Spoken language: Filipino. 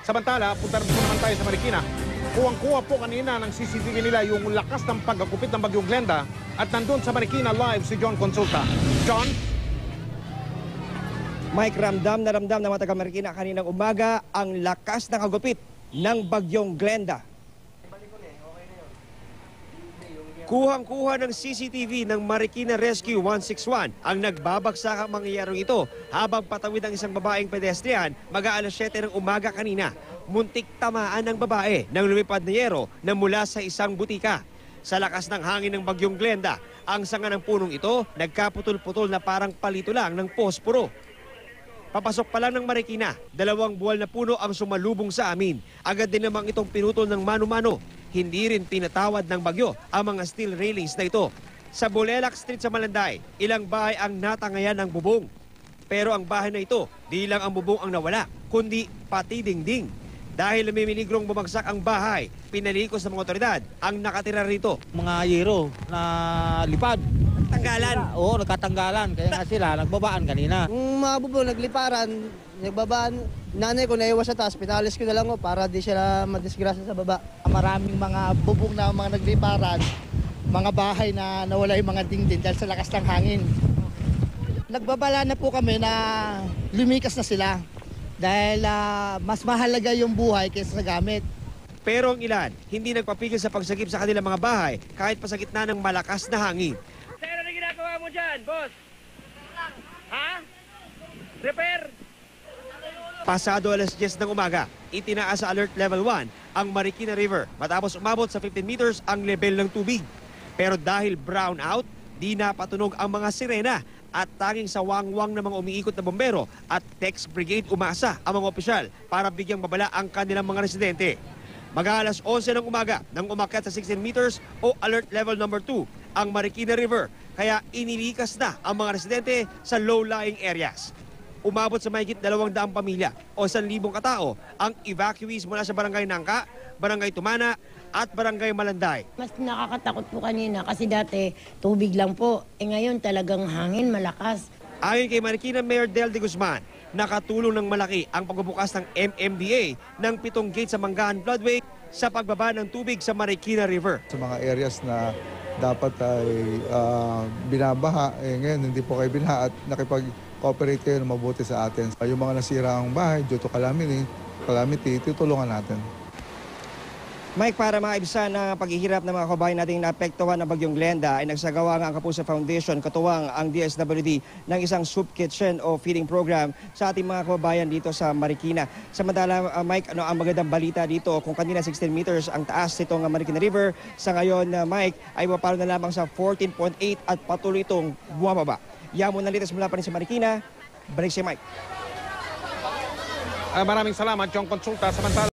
Samantala, punta naman tayo sa Marikina. Kuwang-kuha po kanina ng CCTV nila yung lakas ng pagkakupit ng bagyong Glenda at nandun sa Marikina live si John Consulta. John? Mike, ramdam na mga taga Marikina kaninang umaga ang lakas ng agupit ng bagyong Glenda. Kuhang-kuha ng CCTV ng Marikina Rescue 161 ang nagbabagsakang mangyayaring ito habang patawid ang isang babaeng pedestrian mag-aalas 7 ng umaga kanina. Muntik tamaan ng babae ng lumipad na yero na mula sa isang butika. Sa lakas ng hangin ng bagyong Glenda, ang sanga ng punong ito nagkaputol-putol na parang palito lang ng posporo. Papasok pa lang ng Marikina, 2 buwal na puno ang sumalubong sa amin. Agad din namang itong pinutol ng mano-mano. Hindi rin pinatawad ng bagyo ang mga steel railings na ito. Sa Bulelac Street sa Malanday, ilang bahay ang natangayan ng bubong. Pero ang bahay na ito, di lang ang bubong ang nawala, kundi pati dingding. Dahil namimiligrong bumagsak ang bahay, pinalikos ng mga otoridad ang nakatira rito. Mga yero na lipad. Tanggalan. Oo, nagkatanggalan. Kaya nga sila, nagbabaan kanina. Yung mga bubong nagliparan, nagbabaan. Nanay ko naiwas sa taas, pinalis ko na lang para di sila madisgrasya sa baba. Maraming mga bubong na mga nagliparan, mga bahay na nawala yung mga dingding dahil sa lakas ng hangin. Nagbabala na po kami na lumikas na sila dahil mas mahalaga yung buhay kaysa sa gamit. Pero ang ilan, hindi nagpapigil sa pagsagip sa kanilang mga bahay kahit pa sa gitna ng malakas na hangin. Sir, ano ginagawa mo dyan, boss? Ha? Repair? Pasado alas 10 ng umaga, itinaas sa Alert Level 1 ang Marikina River matapos umabot sa 15 meters ang level ng tubig. Pero dahil brown out, di napatunog ang mga sirena at tanging sa wangwang ng mga umiikot na bombero at Tex Brigade umasa ang mga opisyal para bigyang babala ang kanilang mga residente. Mag-aalas 11 ng umaga nang umakyat sa 16 meters o Alert Level number 2 ang Marikina River, kaya inilikas na ang mga residente sa low-lying areas. Umabot sa mahigit 200 pamilya o 1,000 katao ang evacuees mula sa Barangay Nangka, Barangay Tumana at Barangay Malanday. Mas nakakatakot po kanina kasi dati tubig lang po. Ngayon talagang hangin malakas. Ayon kay Marikina Mayor Del de Guzman, nakatulong ng malaki ang pagbubukas ng MMDA ng 7 gate sa Manggahan Floodway sa pagbaba ng tubig sa Marikina River. Sa mga areas na dapat ay binabaha, ngayon hindi po kayo binaha at nakipag-cooperate kayo na mabuti sa atin. Yung mga nasira ang bahay due to calamity, tutulungan natin. Mike, para maibsan ang paghihirap ng mga kabayan nating naapektuhan ng bagyong Glenda ay nagsagawa nga ang Kapuso Foundation katuwang ang DSWD ng isang soup kitchen o feeding program sa ating mga kababayan dito sa Marikina. Samantala, Mike, ano ang magandang balita dito? Kung kanina 16 meters ang taas nitong Marikina River, sa ngayon, Mike, ay maparo na lamang sa 14.8 at patuloy itong bumababa. Yamo na litas mula pa rin sa Marikina. Balik si Mike. Maraming salamat, John Consulta. Samantala,